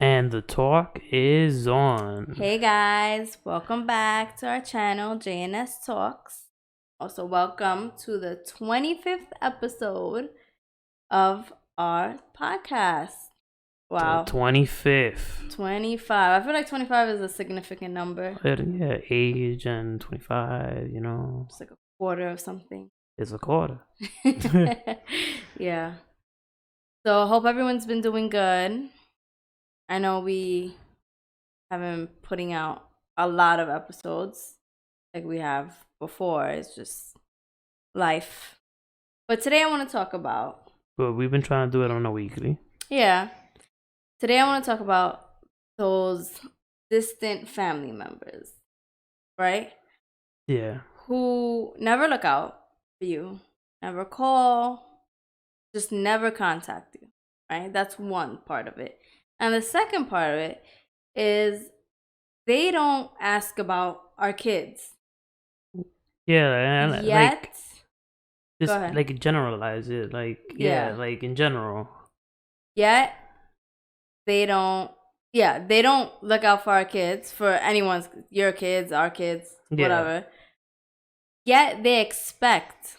And the talk is on. Hey guys, welcome back to our channel, JNS Talks. Also, welcome to the 25th episode of our podcast. Wow. The 25th. 25. I feel like 25 is a significant number. Yeah, age and 25, It's like a quarter of something. It's a quarter. Yeah. So, hope everyone's been doing good. I know we haven't been putting out a lot of episodes like we have before. It's just life. But today I want to talk about. But we've been trying to do it on a weekly. Yeah. Today I want to talk about those distant family members, right? Yeah. Who never look out for you, never call, just never contact you, right? That's one part of it. And the second part of it is they don't ask about our kids. Yeah, and Yet. just Go ahead. like generalize it. Yeah. Like in general. Yet they don't look out for our kids, for anyone's, your kids, our kids, whatever. Yet they expect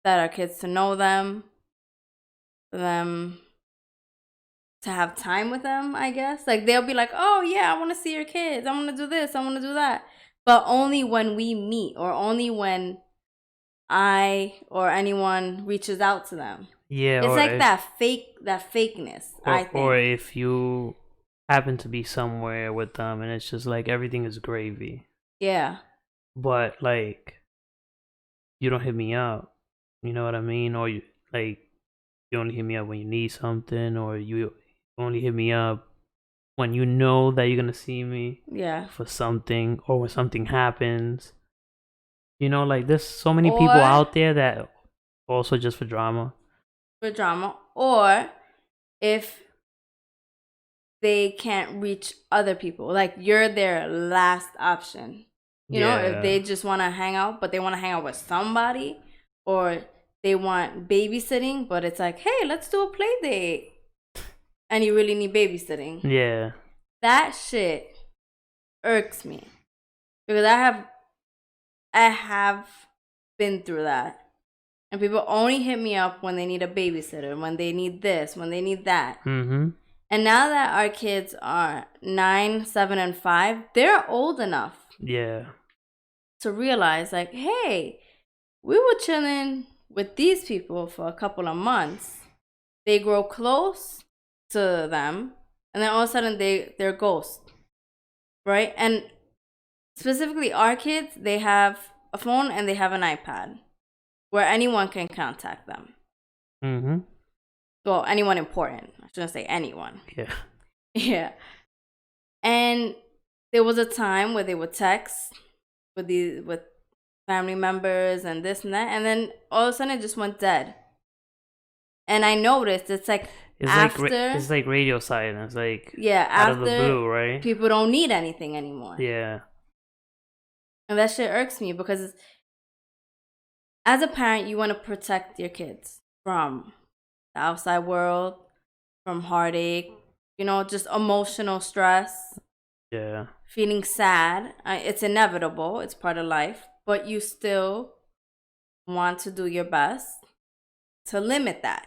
that our kids to know them, for them to have time with them, I guess. Like they'll be like, oh yeah, I want to see your kids, I want to do this, I want to do that. But only when we meet, or only when I or anyone reaches out to them. Yeah. It's like that fakeness, I think. Or if you happen to be somewhere with them and it's just like everything is gravy. Yeah. But like you don't hit me up. You know what I mean? Or you only hit me up when you need something, or you only hit me up when you know that you're gonna see me. Yeah. For something, or when something happens. Like there's so many people out there that also just for drama. For drama. Or if they can't reach other people, like you're their last option. You know, if they just want to hang out, but they want to hang out with somebody, or they want babysitting, but it's like, hey, let's do a play date, and you really need babysitting. Yeah. That shit irks me, because I have been through that. And people only hit me up when they need a babysitter, when they need this, when they need that. Mm-hmm. And now that our kids are 9, 7, and 5, they're old enough. Yeah. To realize, like, hey, we were chilling with these people for a couple of months. They grow close to them, and then all of a sudden they're ghosts, right? And specifically our kids, they have a phone and they have an iPad where anyone can contact them. Mm-hmm. Well, anyone important. I shouldn't say anyone. Yeah. Yeah. And there was a time where they would text with family members and this and that, and then all of a sudden it just went dead. And I noticed it's like it's like radio silence, like out of the blue, right? People don't need anything anymore. Yeah. And that shit irks me, because as a parent, you want to protect your kids from the outside world, from heartache, just emotional stress. Yeah. Feeling sad. It's inevitable. It's part of life. But you still want to do your best to limit that.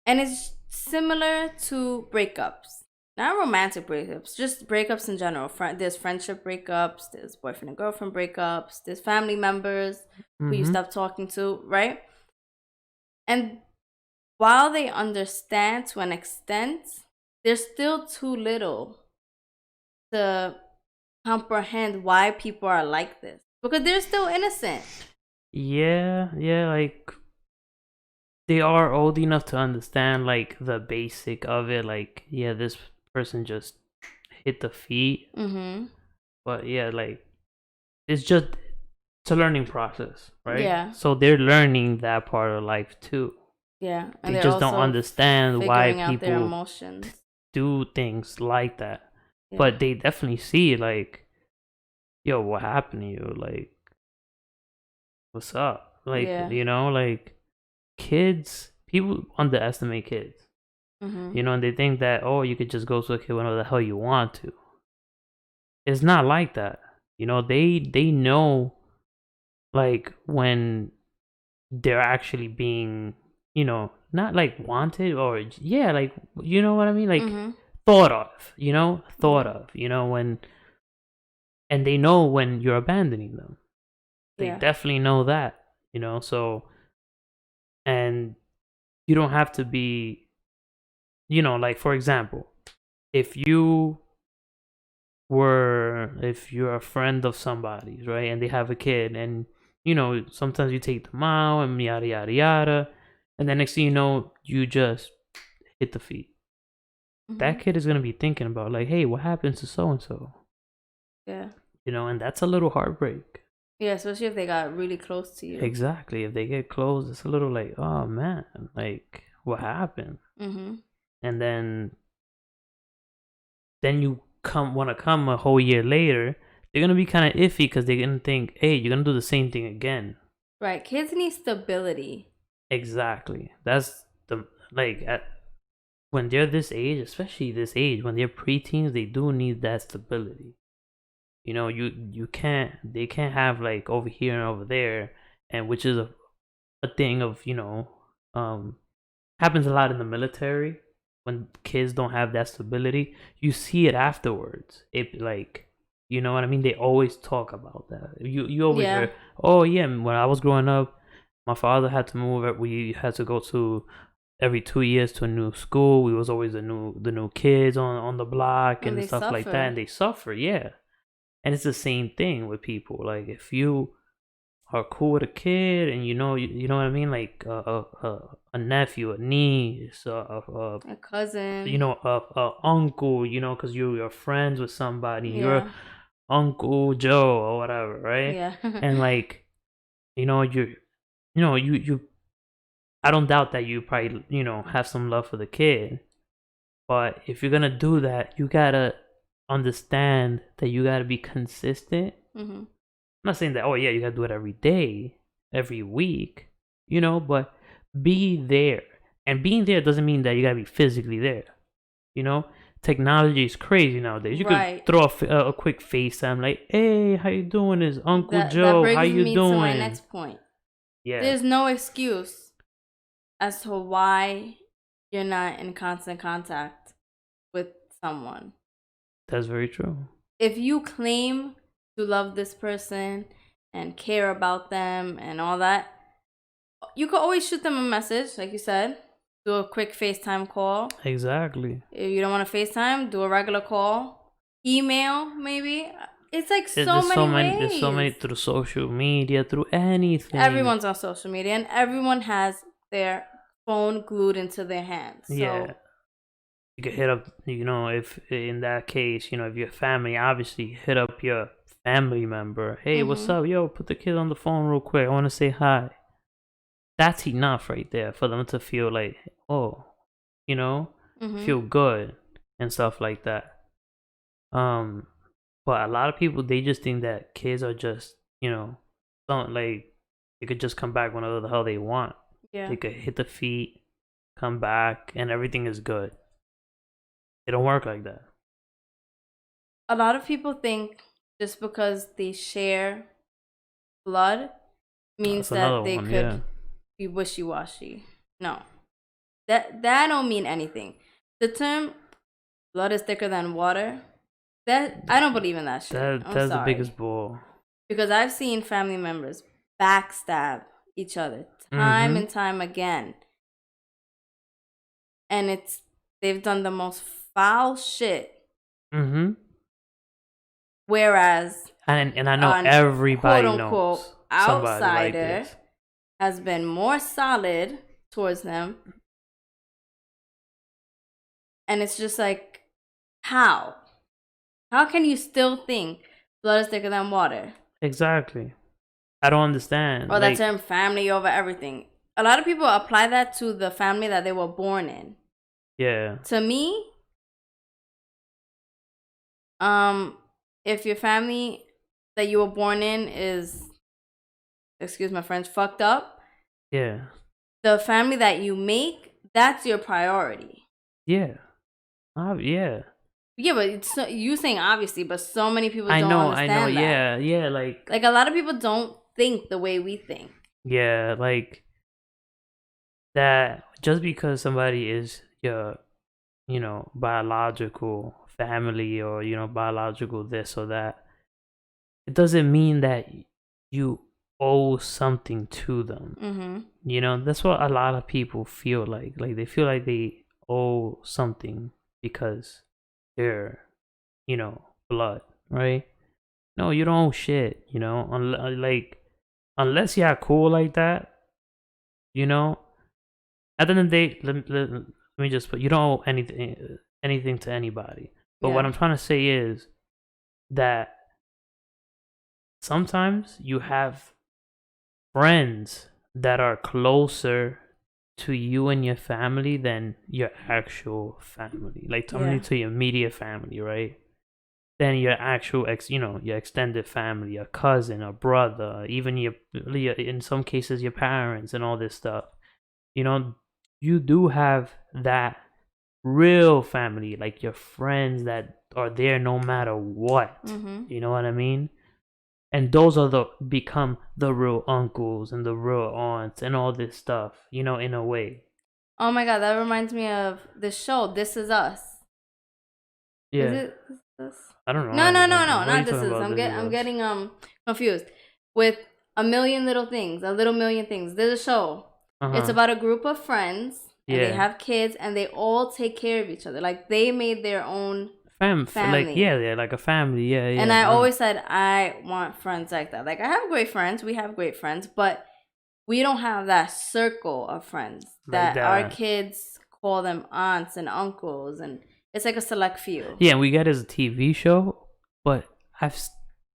And it's similar to breakups. Not romantic breakups, just breakups in general. There's friendship breakups, there's boyfriend and girlfriend breakups, there's family members who you stop talking to, right? And while they understand to an extent, they're still too little to comprehend why people are like this, because they're still innocent. Yeah, like they are old enough to understand like the basic of it, like this person just hit the feet. Mm-hmm. But yeah, like it's a learning process, right? Yeah. So they're learning that part of life too. Yeah. And they just don't understand why people do things like that. Yeah. But they definitely see like, yo, what happened to you? Like, what's up? Like, like kids, people underestimate kids. Mm-hmm. You know, and they think that, oh, you could just go to a kid whenever the hell you want to. It's not like that. You know, they know, like, when they're actually being, you know, not like wanted, or yeah, like, you know what I mean, like, Mm-hmm. thought of, you know, thought Mm-hmm. of, you know, when, and they know when you're abandoning them. They Yeah. definitely know that, you know. So, and you don't have to be, you know, like, for example, if you if you're a friend of somebody's, right, and they have a kid, and, you know, sometimes you take them out and yada yada yada, and then next thing you know, you just hit the feet. Mm-hmm. That kid is gonna be thinking about, like, hey, what happens to so and so, Yeah. you know, and that's a little heartbreak. Yeah, especially if they got really close to you. Exactly. If they get close, it's a little like, oh man, like, what happened? Mm-hmm. And then you want to come a whole year later, they're gonna be kind of iffy because they're gonna think, hey, you're gonna do the same thing again. Right. Kids need stability. Exactly. That's the, like, when they're this age, especially this age, when they're preteens, they do need that stability. You know, you can't, they can't have, like, over here and over there, and which is a thing of, you know, happens a lot in the military. When kids don't have that stability, you see it afterwards. It, like, you know what I mean, they always talk about that. You always Yeah. hear, oh yeah, when I was growing up, my father had to move. We had to go to every 2 years to a new school. We was always the new kids on the block And and they stuff like that, suffer. and they suffer. Yeah, and it's the same thing with people. Like, if you are cool with a kid, and you know what I mean, like, a nephew, a niece, A cousin. you know, a uncle, you know, because you're friends with somebody, you're Yeah. Uncle Joe or whatever, right? Yeah. And, like, you know, you I don't doubt that you probably, you know, have some love for the kid, but if you're gonna do that, you gotta understand that you gotta be consistent. Mm-hmm. I'm not saying that, oh yeah, you gotta do it every day, every week, you know, but be there. And being there doesn't mean that you gotta be physically there, you know. Technology is crazy nowadays. You could Right. throw a quick FaceTime, like, hey, how you doing? Is Uncle That Joe, how brings you me to my doing? next point. Yeah, There's no excuse as to why you're not in constant contact with someone. that's very true. If you claim to love this person and care about them and all that, you could always shoot them a message, like you said. Do a quick FaceTime call. Exactly. If you don't want to FaceTime, do a regular call. Email, maybe. It's like There- so There's so many many. There's so ways. many through social media, through anything. Everyone's on social media and everyone has their phone glued into their hands. Yeah, So, you could hit up, you know, if in that case, you know, if your family, obviously hit up your family member. Hey, what's mm-hmm, up? Yo, put the kid on the phone real quick. I want to say hi. That's enough right there for them to feel like, oh, you know, mm-hmm. feel good and stuff like that. Um, but a lot of people, they just think that kids are just, you know, don't, like, they could just come back whenever the hell they want. Yeah. They could hit the feet, come back, and everything is good. It don't work like that. A lot of people think just because they share blood means That's another that they one, yeah. could be wishy-washy. No. That don't mean anything. The term blood is thicker than water, that I don't believe in that shit. I'm That's the sorry. biggest bull. Because I've seen family members backstab each other time Mm-hmm. and time again. And they've done the most foul shit. Mm-hmm. Whereas And I know an quote everybody unquote knows somebody like outsider this. has been more solid towards them. And it's just like, how? How can you still think blood is thicker than water? Exactly. I don't understand. Or that Like, term family over everything. A lot of people apply that to the family that they were born in. yeah, To me, if your family that you were born in is, excuse my French, fucked up, yeah. the family that you make, that's your priority. Yeah. Yeah. Yeah, but it's you saying obviously, but so many people I don't know. understand that. Yeah. Yeah. Like, Like a lot of people don't think the way we think. yeah. Like that. Just because somebody is your, biological family, or biological this or that, it doesn't mean that you owe something to them. That's what a lot of people feel like. Like they feel like they owe something because they're, blood, right? No, you don't owe shit, like, unless you're cool like that, you know. At the end of the day, let me just put, you don't owe anything to anybody. But what Yeah. I'm trying to say is that sometimes you have friends that are closer to you and your family than your actual family. Like, I'm Yeah. to your immediate family, right? Than your actual your extended family, a cousin, a brother, even in some cases your parents and all this stuff. You know, you do have that real family, like your friends that are there no matter what. You know what I mean? And those are become the real uncles and the real aunts and all this stuff, in a way. Oh my god, that reminds me of this show, This Is Us. Is Yeah. it This Is Us? I don't know. No, no, no, What no, are you not This talking Is. about? This is I'm us. getting confused with A Million Little Things, A Little Million Things. There's a show. It's about a group of friends, and they have kids, and they all take care of each other. Like they made their own family. Like, yeah, they're like a family. Yeah, yeah. And I always said I want friends like that. Like I have great friends. We have great friends, but we don't have that circle of friends like that our that. kids call them aunts and uncles, and it's like a select few. Yeah, and we get it as a TV show, but I've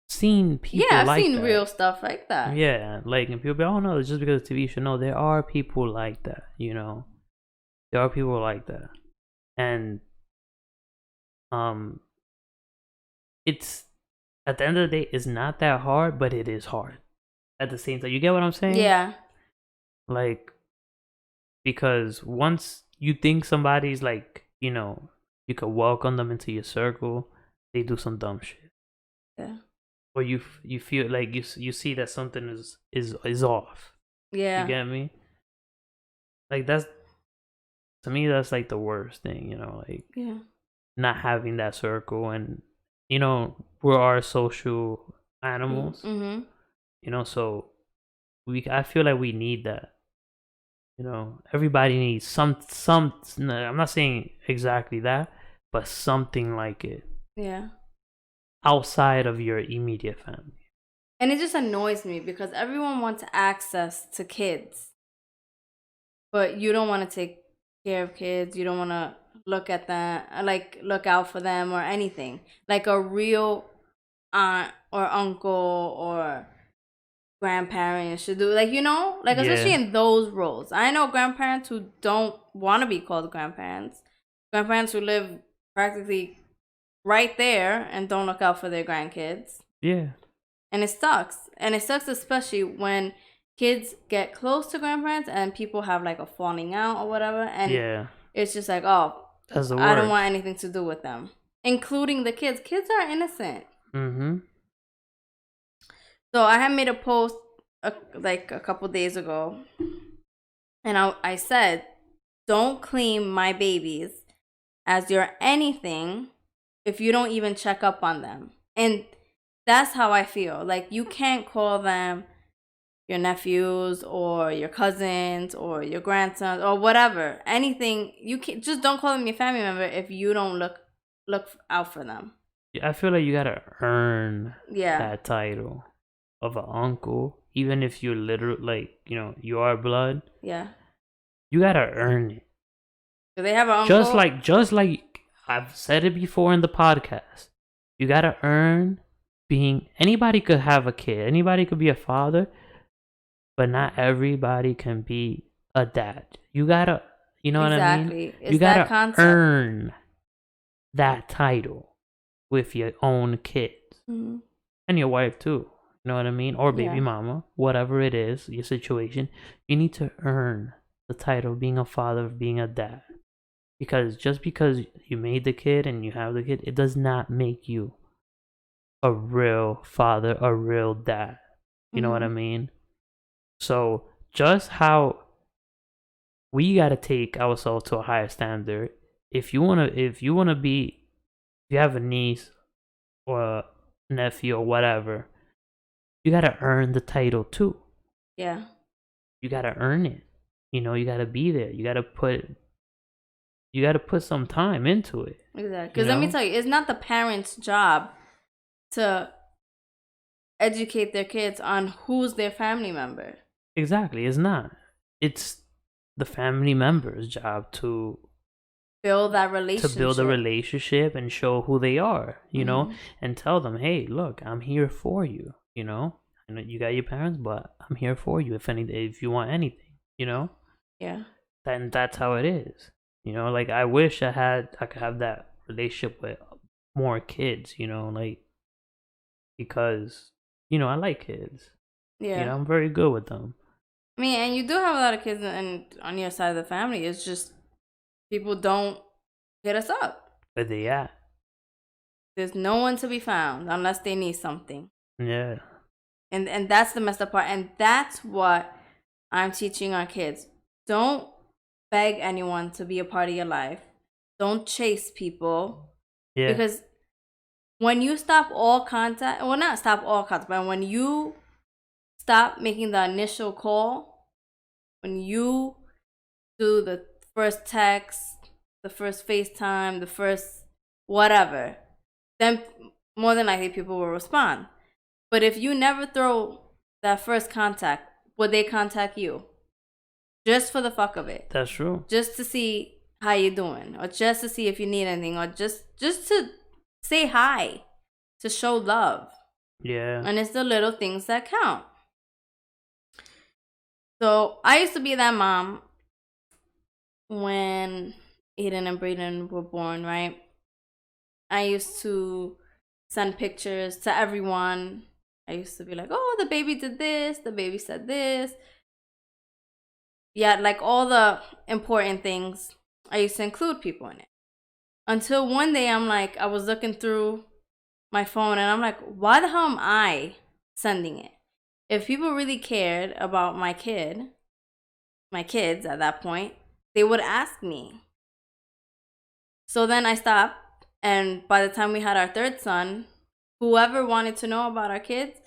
seen people. Yeah, I've like seen that. real stuff like that. Yeah, like, and people be, oh no, it's just because it's a TV show. No, there are people like that. There are people like that, and it's, at the end of the day, it's not that hard, but it is hard at the same time. You get what I'm saying? Yeah. Like, because once you think somebody's like, you could welcome them into your circle, they do some dumb shit. Yeah. Or you feel like you see that something is off. Yeah. You get me? Like, that's, to me, that's like the worst thing, like, Yeah. not having that circle. And we're our social animals. So I feel like we need that. Everybody needs some. I'm not saying exactly that, but something like it. Yeah. Outside of your immediate family. And it just annoys me because everyone wants access to kids, but you don't want to take care of kids. You don't want to look at them, like look out for them or anything. Like a real aunt or uncle or grandparent should do. Like, like especially in those roles. I know grandparents who don't want to be called grandparents. Grandparents who live practically right there and don't look out for their grandkids. Yeah. And it sucks. And it sucks especially when kids get close to grandparents and people have like a falling out or whatever. And it's just like, oh, that's the I don't want anything to do with them. Including the kids. Kids are innocent. So I had made a post like a couple days ago. And I said, don't claim my babies as your anything if you don't even check up on them. And that's how I feel. Like, you can't call them your nephews or your cousins or your grandsons or whatever. Anything. You can just don't call them your family member if you don't look out for them. Yeah, I feel like you gotta earn that title of an uncle, even if you're literally, like, you are blood. Yeah. You gotta earn it. Do they have an uncle? Just like I've said it before in the podcast. You gotta earn being. Anybody could have a kid. Anybody could be a father, but not everybody can be a dad. You gotta, what I mean? You gotta earn that title with your own kids and your wife too. You know what I mean? Or baby mama, whatever it is, your situation. You need to earn the title of being a father, of being a dad. Because just because you made the kid and you have the kid, it does not make you a real father, a real dad. You know what I Mm-hmm. mean? So just how we gotta take ourselves to a higher standard. If you have a niece or a nephew or whatever, you gotta earn the title too. Yeah. You gotta earn it. You gotta be there. You gotta put some time into it. Exactly. You Because let me know? tell you, it's not the parents' job to educate their kids on who's their family member. Exactly. It's not. It's the family member's job Build that to build a relationship. relationship and show who they are, Mm-hmm. and tell them, hey, look, I'm here for you, I know you got your parents, but I'm here for you if you want anything, Yeah. then that's how it is. Like I wish I could have that relationship with more kids, like because I like kids. Yeah. I'm very good with them. I mean, and you do have a lot of kids on your side of the family. It's just people don't hit us up. Where they at? There's no one to be found unless they need something. Yeah. And that's the messed up part. And that's what I'm teaching our kids. Don't beg anyone to be a part of your life. Don't chase people. Yeah. Because when you stop all contact, well, not stop all contact, but when you stop making the initial call, when you do the first text, the first FaceTime, the first whatever, then more than likely people will respond. But if you never throw that first contact, would they contact you? Just for the fuck of it. That's true. Just to see how you doing. Or just to see if you need anything. Or just to say hi. To show love. Yeah. And it's the little things that count. So I used to be that mom when Aiden and Brayden were born, right? I used to send pictures to everyone. I used to be like, oh, the baby did this, the baby said this. Yeah, like all the important things, I used to include people in it. Until one day I was looking through my phone and I'm like, why the hell am I sending it? If people really cared about my kids at that point, they would ask me. So then I stopped, and by the time we had our third son, whoever wanted to know about our kids,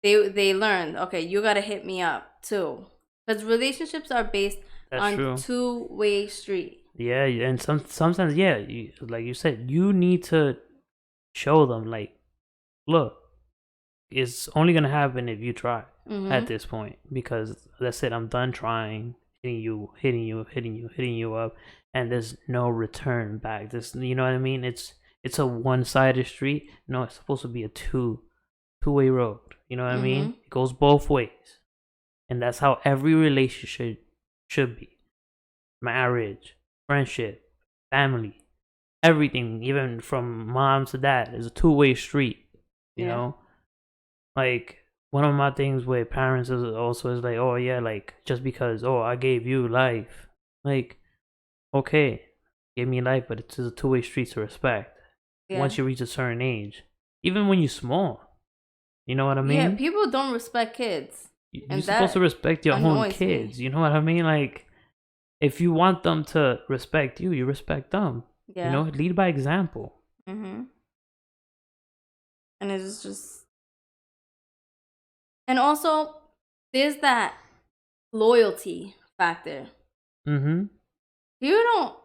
they learned, okay, you gotta hit me up too, because relationships are based That's on true. two-way street. Yeah, and sometimes, yeah, like you said, you need to show them, like, look, it's only gonna happen if you try at Mm-hmm. this point, because that's it. I'm done trying, hitting you up, and there's no return back. You know what I mean? It's a one-sided street. No, it's supposed to be a two-way road. You know what I Mm-hmm. mean? It goes both ways, and that's how every relationship should be. Marriage, friendship, family, everything, even from mom to dad, is a two-way street. You Yeah. know, like one of my things with parents is also is like, oh yeah, like just because I gave you life, like okay, give me life, but it's a two-way street to respect. Yeah. Once you reach a certain age, even when you're small, you know what I Yeah. mean. People don't respect kids, You're and supposed to that respect your own annoys me. kids. You know what I mean? Like if you want them to respect you, you respect them. Yeah. Lead by example. Mm-hmm. And it's just, and also there's that loyalty factor. Mm-hmm. People don't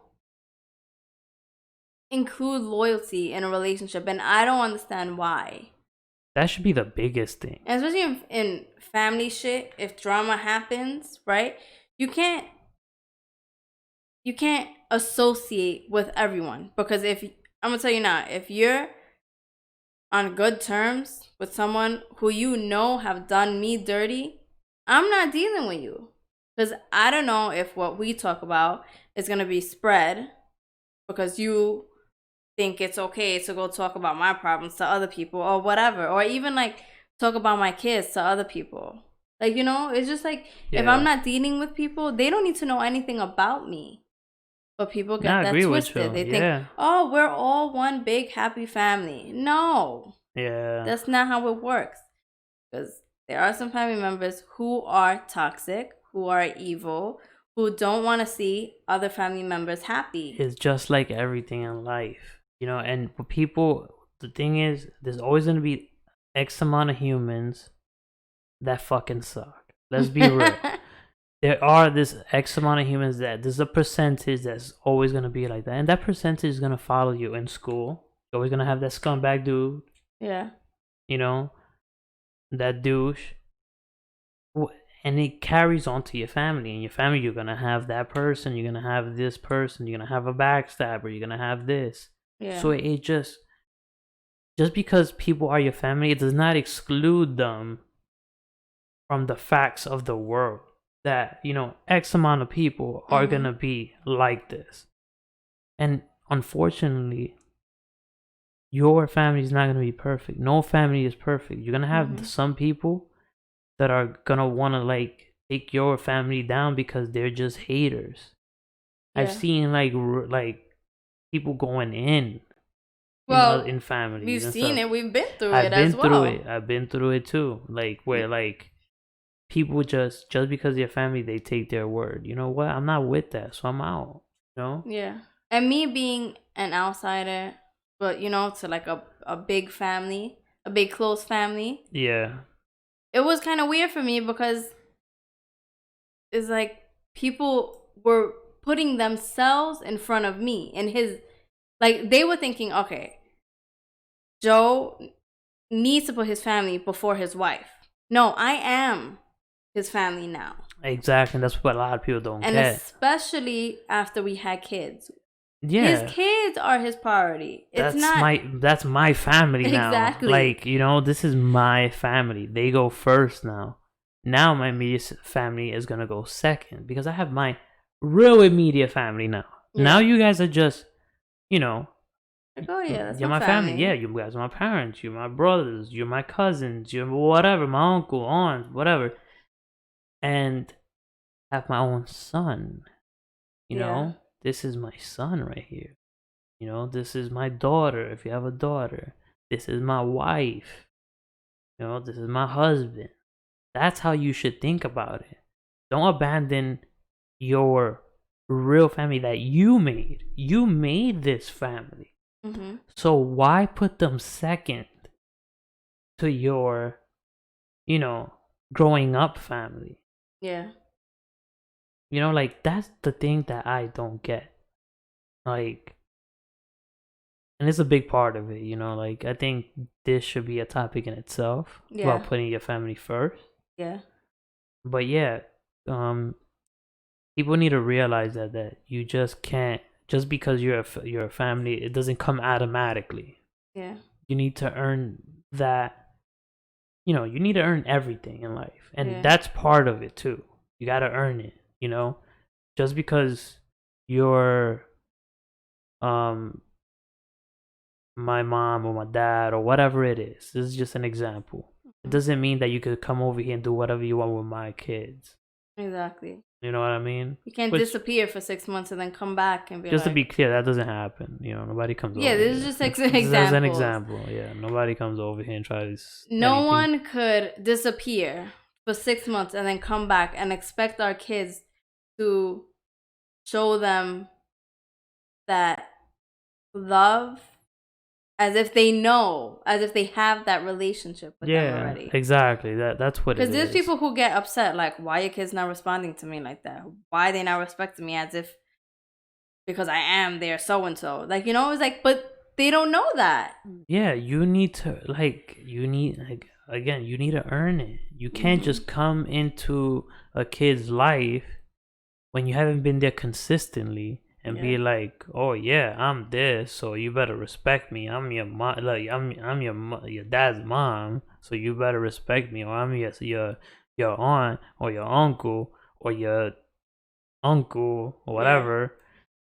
include loyalty in a relationship, and I don't understand why. That should be the biggest thing. And especially in family shit, if drama happens, right? You can't you can't associate with everyone, because if I'm gonna tell you now, if you're on good terms with someone who you know have done me dirty, I'm not dealing with you, because I don't know if what we talk about is gonna be spread because you think it's okay to go talk about my problems to other people or whatever, or even like talk about my kids to other people. Like, it's just like, if I'm Yeah. not dealing with people, they don't need to know anything about me. But people No, I get that agree with twisted. you. They think, Yeah. oh, we're all one big happy family. No, Yeah. that's not how it works. Because there are some family members who are toxic, who are evil, who don't want to see other family members happy. It's just like everything in life, you know. And for people, the thing is, there's always gonna be X amount of humans that fucking suck. Let's be real. There are this X amount of humans that there's a percentage that's always gonna be like that, and that percentage is gonna follow you in school. You're always gonna have that scumbag dude, Yeah. you know, that douche, and it carries on to your family. In your family, you're gonna have that person, you're gonna have this person, you're gonna have a backstabber, you're gonna have this. Yeah. So it just because people are your family, it does not exclude them from the facts of the world. That, you know, X amount of people are gonna be like this. And unfortunately, your family is not gonna be perfect. No family is perfect. You're gonna have some people that are gonna wanna like take your family down because they're just haters. Yeah. I've seen like people going in Well, in families. we've and seen stuff. it. We've been through I've it been as through well. it. I've been through it too. Like where like people just because your family, they take their word. You know what? I'm not with that, so I'm out. You know? Yeah. And me being an outsider, but you know, to like a big family, a big close family. Yeah. It was kind of weird for me because it's like people were putting themselves in front of me and his, like they were thinking, okay, Joe needs to put his family before his wife. No, I am his family now. Exactly. That's what a lot of people don't And get. especially after we had kids. Yeah. His kids are his priority. It's that's my family now. Exactly. Like, you know, this is my family. They go first now. Now my immediate family is gonna go second because I have my real immediate family now. Yeah. Now you guys are just, you know, like, oh yeah, that's you're my family. Yeah, you guys are my parents. You're my brothers. You're my cousins. You're whatever, my uncle, aunt, whatever. And have my own son. You know, this is my son right here. You know, this is my daughter. If you have a daughter, this is my wife. You know, this is my husband. That's how you should think about it. Don't abandon your real family that you made. You made this family. So why put them second to your, you know, growing up family? Yeah. You know, like that's the thing that I don't get. Like, and it's a big part of it, you know, like I think this should be a topic in itself about putting your family first. Yeah. But yeah, people need to realize that you just can't, just because you're a family, it doesn't come automatically. Yeah. You need to earn that. You know, you need to earn everything in life, and Yeah. that's part of it too. You got to earn it, you know. Just because you're my mom or my dad or whatever it is, this is just an example. It doesn't mean that you could come over here and do whatever you want with my kids. Exactly. You know what I mean? You can't disappear for 6 months and then come back and be just like... to be clear, that doesn't happen. You know, nobody comes over. Yeah, this is just examples. As an example, yeah. Nobody comes over here and tries. No one could disappear for 6 months and then come back and expect our kids to show them that love as if they know, as if they have that relationship with them already. Yeah, exactly. That's what it is. Because there's people who get upset, like, why are your kids not responding to me like that? Why are they not respecting me as if because I am their so-and-so? Like, you know, it's like, but they don't know that. Yeah, you need to, again, you need to earn it. You can't just come into a kid's life when you haven't been there consistently and be like, oh yeah, I'm this, so you better respect me. I'm your mom, like I'm your dad's mom, so you better respect me. Or I'm your aunt or your uncle or your uncle or whatever.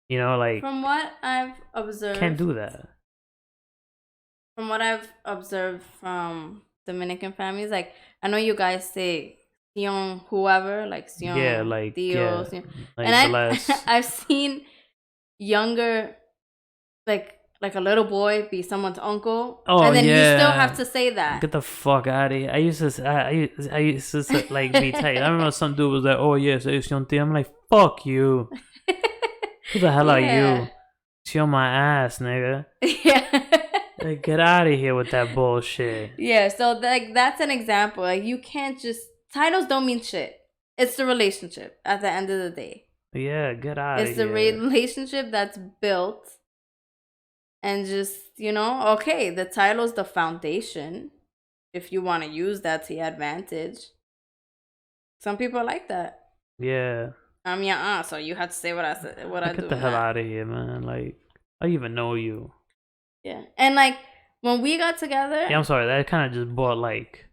You know, like, from what I've observed, can't do that. From what I've observed from Dominican families, like, I know you guys say Sion whoever, like Sion, yeah, like Dio, yeah, Sion. like And I've seen younger, like a little boy be someone's uncle, Oh and then you still yeah. have to say that. Get the fuck out of here. I used to like be tight. I remember some dude was like, "Oh yes, it's your thing." I'm like, "Fuck you. Who the hell are you? She on my ass, nigga." Yeah. Like, get out of here with that bullshit. Yeah, so like that's an example. Like you can't just titles don't mean shit. It's the relationship at the end of the day. Yeah, get out of It's the here. relationship that's built, and just, okay, the title's the foundation if you want to use that to your advantage. Some people like that. Yeah. I'm your aunt, so you have to say what I said, what I do. Get the hell out of here, man. Like, I even know you. Yeah, and like when we got together, Yeah, I'm sorry. That kind of just brought like.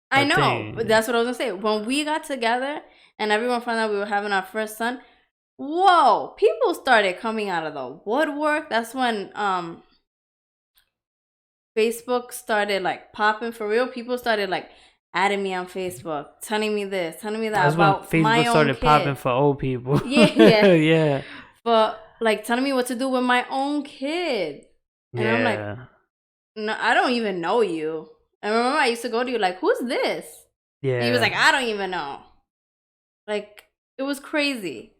I know, thing. but that's what I was gonna say. When we got together and everyone found out we were having our first son, whoa, people started coming out of the woodwork. That's when Facebook started like popping for real. People started like adding me on Facebook, telling me this, telling me that That's when about my Facebook own started kid. popping for old people. Yeah. Yeah. But like telling me what to do with my own kid. And I'm like, no, I don't even know you. And remember I used to go to you like, who's this? Yeah. And he was like, I don't even know. Like, it was crazy.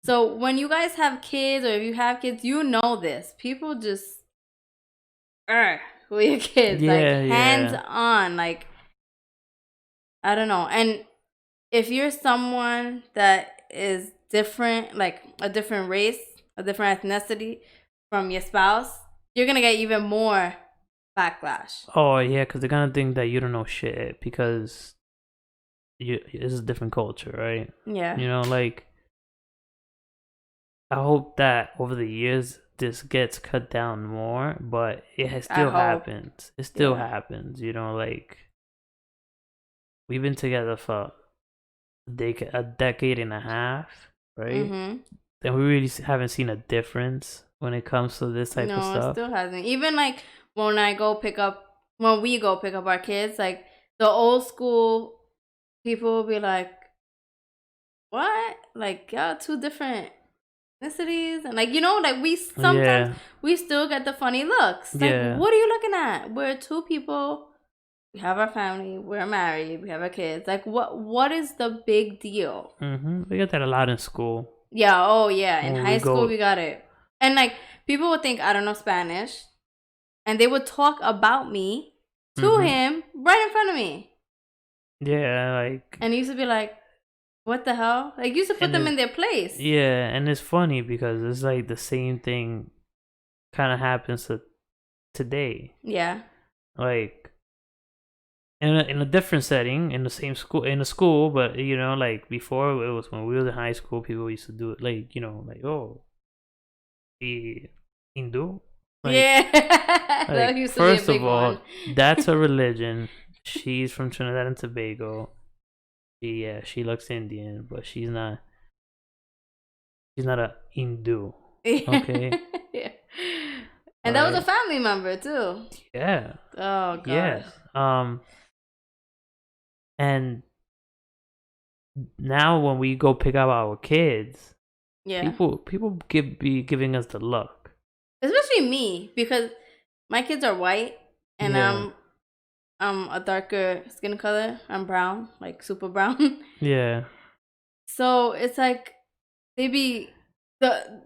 So when you guys have kids, or if you have kids, you know this. People just with your kids. Yeah, like hands on. Like, I don't know. And if you're someone that is different, like a different race, a different ethnicity from your spouse, you're gonna get even more backlash. Oh yeah, because they're gonna think that you don't know shit because it's a different culture, right? Yeah. You know, like I hope that over the years this gets cut down more, but it still happens. It still happens. You know, like we've been together for a decade and a half, right? Mm-hmm. And we really haven't seen a difference when it comes to this type of stuff. No, it still hasn't. Even like when we go pick up our kids, like the old school people will be like, what? Like, y'all two different ethnicities? And like, like we sometimes we still get the funny looks. Like, what are you looking at? We're two people. We have our family. We're married. We have our kids. Like, what is the big deal? Mm-hmm. We get that a lot in school. Yeah. Oh, yeah. In high school, we got it. And like, people would think I don't know Spanish, and they would talk about me to him right in front of me. Yeah, like. And he used to be like, what the hell? Like, you used to put them in their place. Yeah, and it's funny because it's like the same thing kind of happens today. Yeah. Like, in a different setting, in a school, but like before it was when we were in high school, people used to do it like, like, oh, the Hindu. Like, yeah. That used to first be a big of all, one. That's a religion. She's from Trinidad and Tobago. She looks Indian, but she's not a Hindu. Okay. Yeah. And that was a family member too. Yeah. Oh gosh. Yeah. And now when we go pick up our kids, people be giving us the look. Especially me, because my kids are white and I'm a darker skin color. I'm brown, like super brown. Yeah. So it's like they be the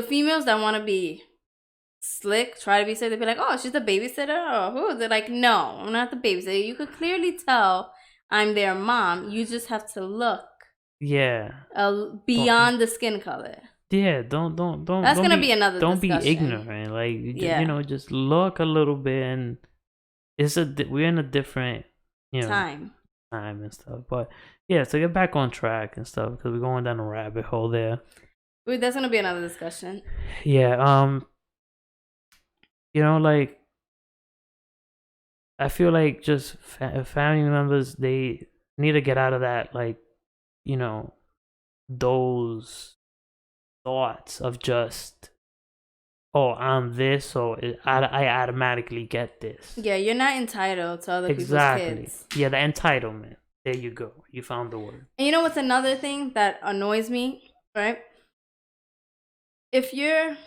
females that want to be slick, try to be slick. They be like, "Oh, she's the babysitter," or who? They're like, "No, I'm not the babysitter." You could clearly tell I'm their mom. You just have to look. Yeah. Beyond the skin color. Yeah, don't. That's gonna be another. Don't discussion. be ignorant. Like, just look a little bit, and we're in a different, time and stuff. But yeah, so get back on track and stuff because we're going down a rabbit hole there. Wait, that's gonna be another discussion. Yeah. Like I feel like just family members, they need to get out of that, like, those thoughts of just, oh, I'm this, so I automatically get this. Yeah, you're not entitled to other people's kids. Yeah, the entitlement. There you go. You found the word. And you know what's another thing that annoys me, right? if you're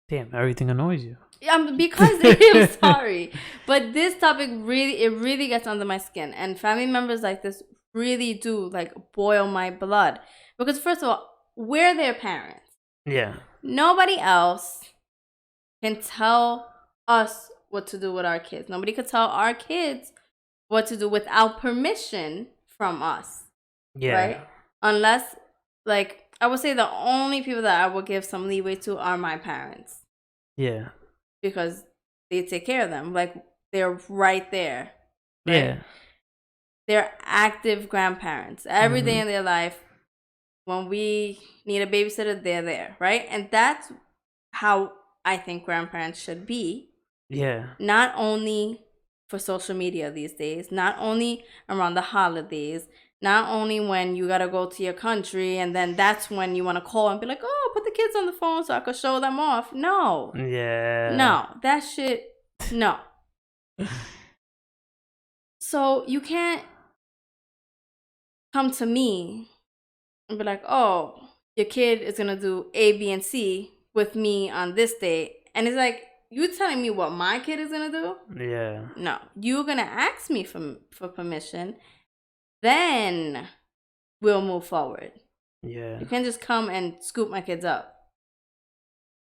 Damn, everything annoys you. because I'm sorry, but this topic really gets under my skin, and family members like this really do like boil my blood because first of all, we're their parents. Yeah. Nobody else can tell us what to do with our kids. Nobody could tell our kids what to do without permission from us. Yeah. Right? Unless, like, I would say the only people that I would give some leeway to are my parents. Yeah. Because they take care of them. Like, they're right there. Right? Yeah. They're active grandparents. Every day in their life, when we need a babysitter, they're there. Right? And that's how I think grandparents should be. Yeah. Not only for social media these days, not only around the holidays, not only when you gotta go to your country and then that's when you want to call and be like, oh, put the kids on the phone so I could show them off. No. Yeah. No. That shit, no. So you can't come to me and be like, oh, your kid is gonna do A, B, and C with me on this day. And it's like, you telling me what my kid is gonna do? Yeah. No. You're gonna ask me for permission. Then we'll move forward. Yeah. You can't just come and scoop my kids up.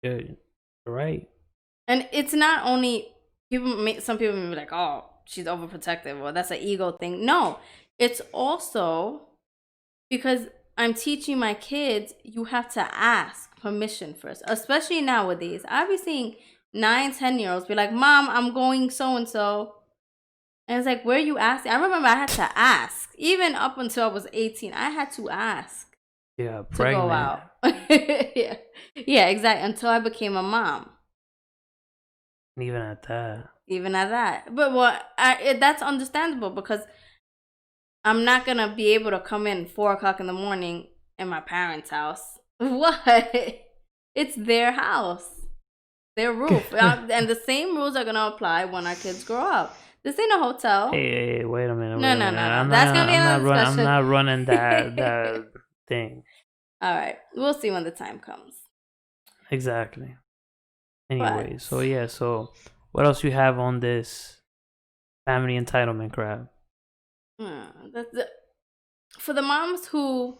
Good. Right. And it's not only some people may be like, oh, she's overprotective or that's an ego thing. No, it's also because I'm teaching my kids, you have to ask permission first, especially nowadays. I'll be seeing 9-10-year-olds be like, Mom, I'm going so-and-so. And it's like, where are you asking? I remember I had to ask. Even up until I was 18, I had to ask Yeah, to go out. Yeah, exactly. Until I became a mom. Even at that. Even at that. But that's understandable because I'm not going to be able to come in 4 o'clock in the morning in my parents' house. What? It's their house. Their roof. And the same rules are going to apply when our kids grow up. This ain't a hotel. Hey, wait a minute. No. That's going to be another discussion. I'm not running that thing. All right. We'll see when the time comes. Exactly. Anyway, so what else you have on this family entitlement crap? For the moms who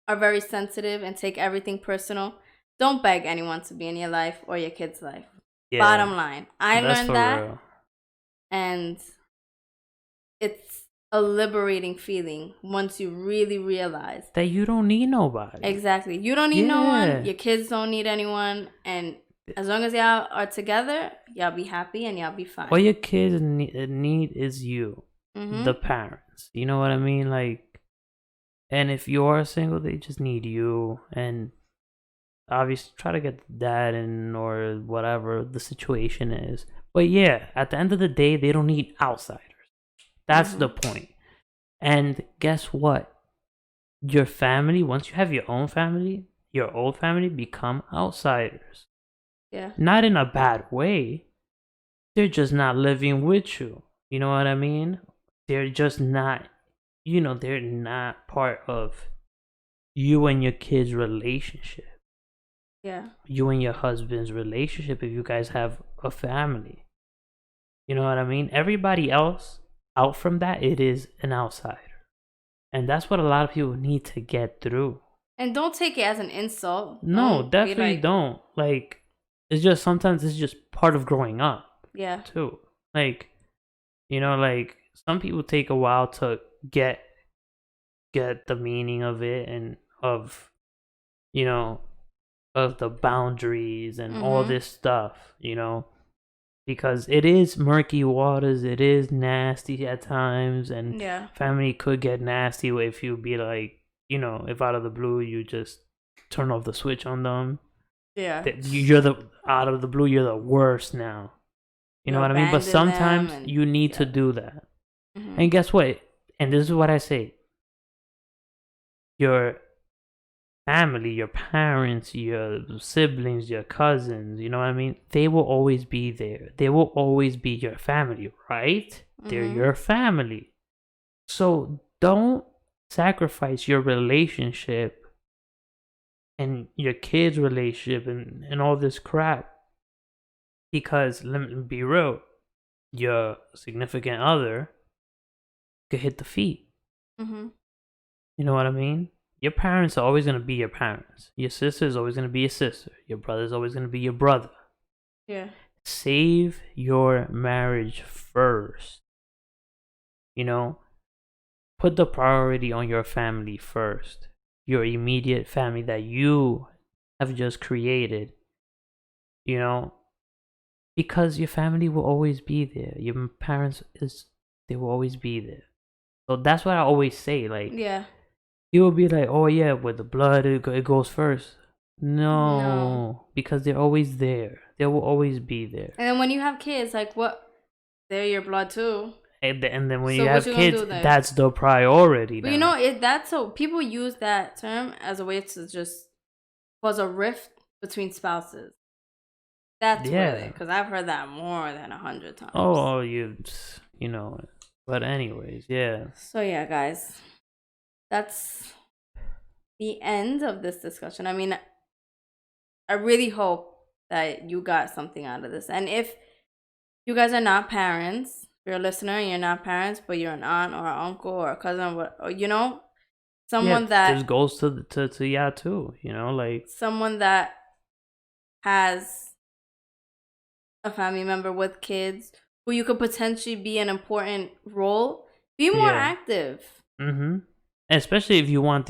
are very sensitive and take everything personal, don't beg anyone to be in your life or your kid's life. Yeah, bottom line. I learned that. Real. And it's a liberating feeling once you really realize that you don't need nobody. Exactly. You don't need no one. Your kids don't need anyone. And as long as y'all are together, y'all be happy and y'all be fine. All your kids need is you, the parents. You know what I mean? Like, and if you are single, they just need you. And obviously try to get the dad in or whatever the situation is. But yeah, at the end of the day, they don't need outsiders. That's the point. And guess what? Your family, once you have your own family, your old family become outsiders. Yeah. Not in a bad way. They're just not living with you. You know what I mean? They're just not, they're not part of you and your kids' relationship. Yeah. You and your husband's relationship if you guys have a family. You know what I mean? Everybody else out from that, it is an outsider. And that's what a lot of people need to get through. And don't take it as an insult. No, definitely don't. Like, it's just sometimes it's just part of growing up. Yeah. Too. Like, like some people take a while to get the meaning of it and of the boundaries and all this stuff, because it is murky waters, it is nasty at times, and family could get nasty if you be like, if out of the blue you just turn off the switch on them. Yeah. You're out of the blue, you're the worst now. You know what I mean? But sometimes you need to do that. And guess what? And this is what I say. Your family, your parents, your siblings, your cousins, you know what I mean? They will always be there. They will always be your family, right? They're your family. So don't sacrifice your relationship and your kids' relationship and all this crap. Because let me be real, your significant other could hit the feet. Mm-hmm. You know what I mean? Your parents are always gonna be your parents. Your sister is always gonna be your sister. Your brother is always gonna be your brother. Yeah. Save your marriage first. You know, put the priority on your family first. Your immediate family that you have just created. You know, because your family will always be there. Your parents they will always be there. So that's what I always say. Like, Yeah. you will be like, oh yeah, with the blood it goes first. No. No, because they're always there. They will always be there. And then when you have kids, like what? They're your blood too. And then when So you what have you gonna kids, do then? that's the priority But you now. know, that's so people use that term as a way to just cause a rift between spouses. That's where they, Yeah. because I've heard that more than 100 times. Oh, you know. But anyways, yeah. So yeah, guys, that's the end of this discussion. I mean, I really hope that you got something out of this. And if you guys are not parents, if you're a listener and you're not parents, but you're an aunt or an uncle or a cousin, or you know, Yeah, someone this that goes to yeah too. You know, like someone that has a family member with kids who you could potentially be an important role, be more yeah. active. Mm-hmm. Especially if you want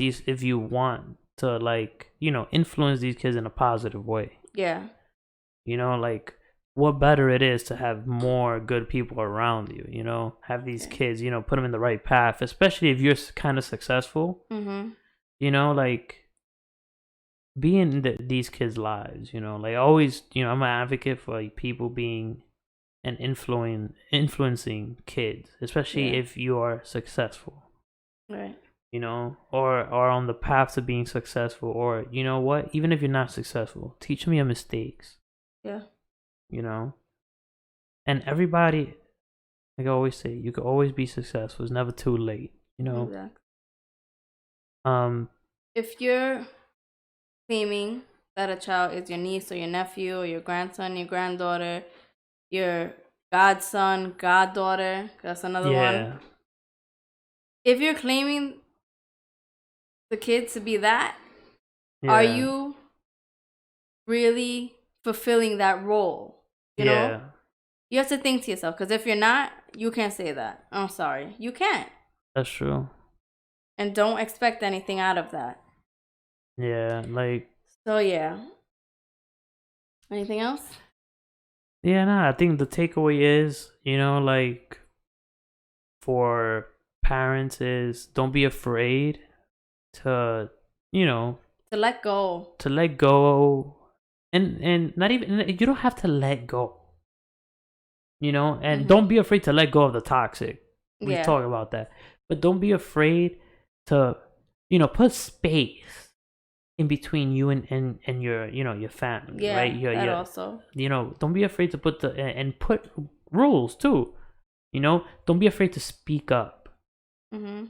to like, you know, influence these kids in a positive way. Yeah. You know, like what better it is to have more good people around you, you know, have these kids, you know, put them in the right path, especially if you're kind of successful, Mm-hmm. you know, like be in these kids' lives, you know, like always, you know, I'm an advocate for like people being and influencing kids, especially Yeah. if you are successful. Right. You know, or on the path to being successful, or you know what, even if you're not successful, teach them your mistakes. Yeah. You know, and everybody, like I always say, you can always be successful. It's never too late. You know, Exactly. um, If you're claiming that a child is your niece or your nephew or your grandson, your granddaughter, your godson, goddaughter, that's another one. yeah, If you're claiming the kid to be that, are yeah, you really fulfilling that role? You know? yeah. You have to think to yourself, because if you're not, you can't say that. I'm sorry. You can't. That's true. And don't expect anything out of that. Yeah, like So, yeah. Anything else? yeah, no, I think the takeaway is, you know, like for parents is don't be afraid to, you know, To let go. to let go, and not even, you don't have to let go, you know, and don't be afraid to let go of the toxic. We've Yeah. talked about that, but don't be afraid to, you know, put space in between you and your, you know, your family, Yeah, right? that also. You know, don't be afraid to put and put rules too. You know, don't be afraid to speak up, Mm-hmm.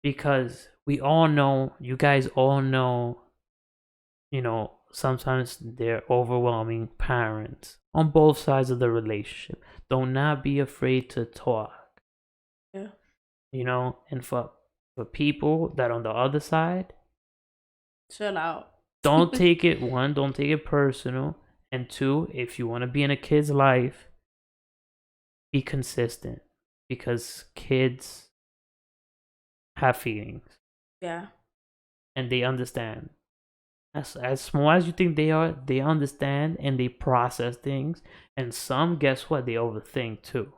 because we all know, you guys all know, you know, sometimes they're overwhelming parents on both sides of the relationship. Do not be afraid to talk. Yeah. You know, and for people that on the other side, Chill out. don't take it, one, don't take it personal, and two, if you want to be in a kid's life, be consistent, because kids have feelings Yeah. and they understand. As small as you think they are, they understand and they process things. And some, guess what, they overthink too.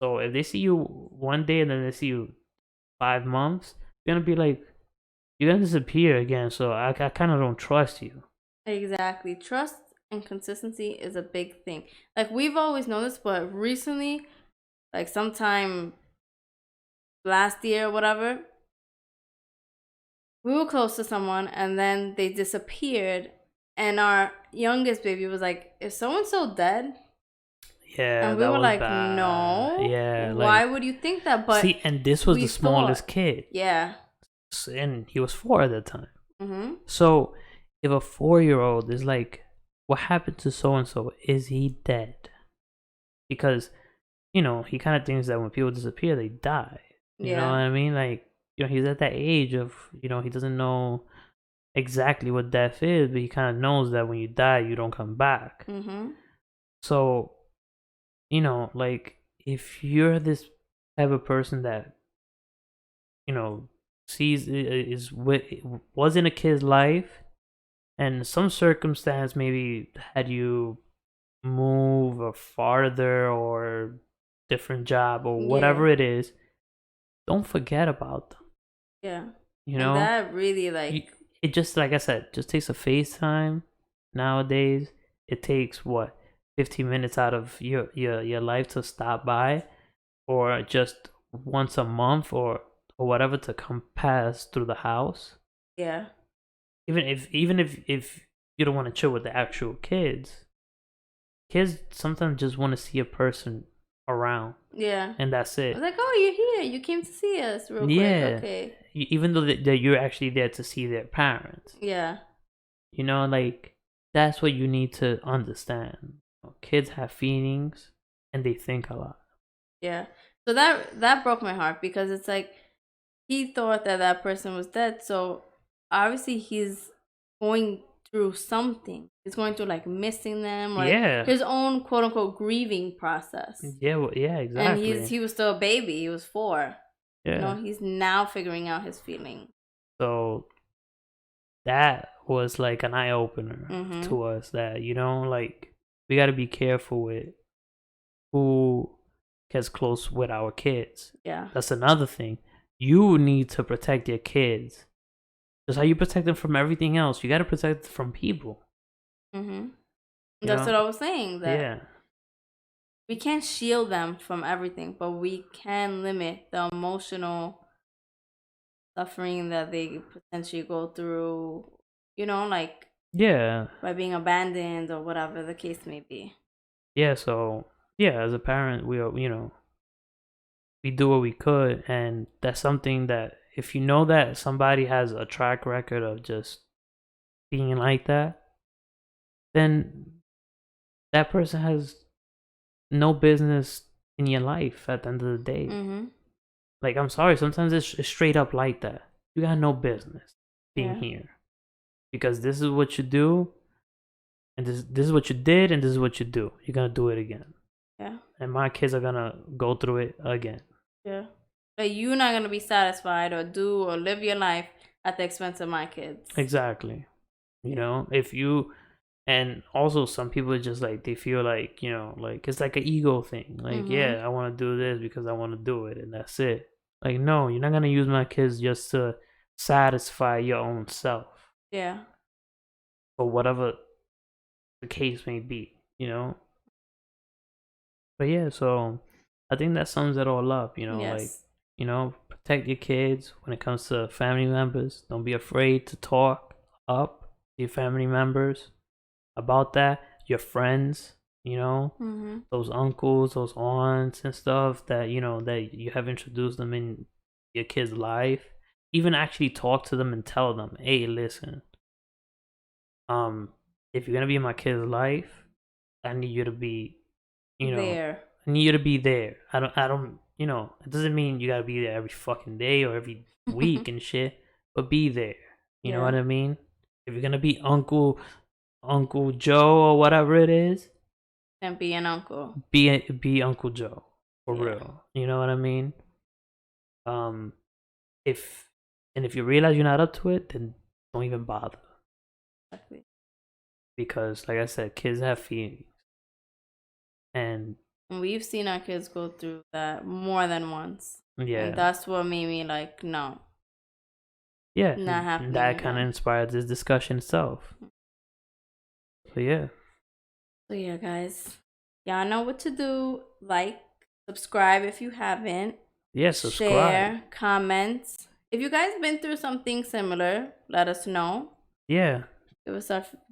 So if they see you one day and then they see you 5 months, they're gonna be like, you're gonna disappear again. So I kind of don't trust you. Exactly. Trust and consistency is a big thing. Like, we've always known this, but recently, like sometime last year or whatever, we were close to someone and then they disappeared. And our youngest baby was like, "Is so and so dead?" Yeah, And we that were was like, bad. "No. Yeah, Why like, would you think that?" But see, and this was we the smallest thought, kid, yeah, and he was 4 at the time. Mm-hmm. So if a 4-year-old is like, what happened to so and so? Is he dead? Because, he kind of thinks that when people disappear, they die. You know what Yeah. I mean? Like, he's at that age of, he doesn't know exactly what death is, but he kind of knows that when you die, you don't come back. Mm-hmm. So, like, if you're this type of person that, sees was in a kid's life, and some circumstance maybe had you move or farther or different job or Yeah. whatever it is, don't forget about them. Yeah. You And know, that really you, like, it just, like I said, just takes a FaceTime nowadays. It takes what, 15 minutes out of your life to stop by, or just once a month, or whatever, to come pass through the house. yeah. Even if you don't want to chill with the actual kids sometimes just want to see a person around, Yeah. and that's I was it. like, oh, you're here. You came to see us real quick. Yeah, Okay. even though that you're actually there to see their parents. Yeah. Like, that's what you need to understand. Kids have feelings, and they think a lot. Yeah. So that broke my heart because it's like he thought that that person was dead. So obviously he's going through something. He's going through like missing them, or like Yeah, his own quote unquote grieving process. yeah, well, yeah, And exactly. he was still a baby. He was 4. Yeah. He's now figuring out his feeling. So that was like an eye opener Mm-hmm. to us, that like, we got to be careful with who gets close with our kids. Yeah. That's another thing. You need to protect your kids. Just how you protect them from everything else, you got to protect them from people. Mm-hmm. You That's know? what I was saying. That Yeah. we can't shield them from everything, but we can limit the emotional suffering that they potentially go through, like Yeah. by being abandoned or whatever the case may be. Yeah. So, yeah, as a parent, we do what we could. And that's something that, if you know that somebody has a track record of just being like that, then that person has no business in your life at the end of the day. Mm-hmm. Like, I'm sorry, sometimes it's straight up like that. You got no business being Yeah. here, because this is what you do, and this is what you did, and this is what you do. You're gonna do it again, Yeah. and my kids are gonna go through it again. Yeah. But you're not gonna be satisfied or do or live your life at the expense of my kids. Exactly. If you, and also some people are just like, they feel like, like, it's like an ego thing. Like, Mm-hmm. yeah, I want to do this because I want to do it, and that's it. Like, no, you're not gonna use my kids just to satisfy your own self, Yeah. or whatever the case may be. But yeah, so I think that sums it all up. Like, Yes. protect your kids when it comes to family members. Don't be afraid to talk up to your family members about that. Your friends, Mm-hmm. those uncles, those aunts and stuff, that that you have introduced them in your kid's life. Even actually talk to them and tell them, hey, listen, if you're gonna be in my kid's life, I need you to be, you know, There. I need you to be there. I don't, it doesn't mean you gotta be there every fucking day or every week and shit, but be there. You know Yeah. what I mean? If you're gonna be Uncle Joe or whatever it is, And be an uncle. be Uncle Joe for Yeah. real. You know what I mean? Um, if if you realize you're not up to it, then don't even bother, Exactly. because, like I said, kids have feelings, and And we've seen our kids go through that more than once. And yeah, that's what made me like, no, yeah, not and happening that kind of again. inspired this discussion itself. So yeah, So yeah, guys. Y'all know what to do. Like, subscribe if you haven't. yeah, subscribe. Share, comment. If you guys been through something similar, let us know. Yeah,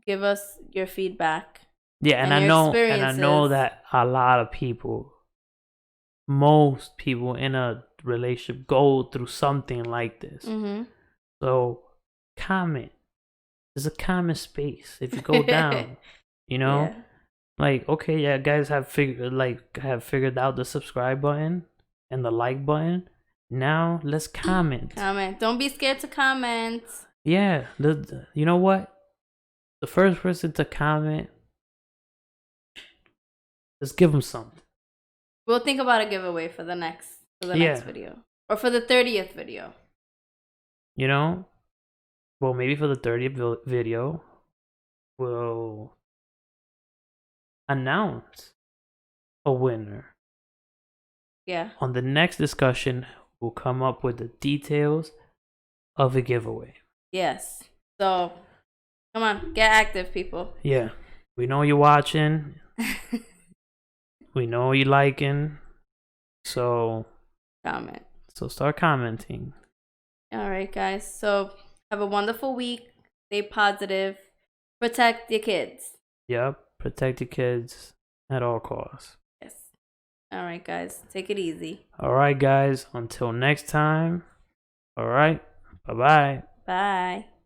Give us your feedback yeah, and and I your know, experiences. that a lot of people, most people in a relationship, go through something like this. Mm-hmm. So comment, there's a comment space if you go down. You know, Yeah. like, okay, yeah, guys have figured out the subscribe button and the like button. Now let's comment. Comment. Don't be scared to comment. Yeah, you know what? The first person to comment, let's give them something. We'll think about a giveaway for the next video. Or for the 30th video. You know? Well, maybe for the 30th video, we'll announce a winner. Yeah. On the next discussion, we'll come up with the details of a giveaway. Yes. So, come on, get active, people. Yeah. We know you're watching. We know you're liking. So, comment. So start commenting. All right, guys. So, have a wonderful week. Stay positive. Protect your kids. Yep. Protect your kids at all costs. Yes. All right, guys. Take it easy. All right, guys. Until next time. All right. Bye-bye. Bye.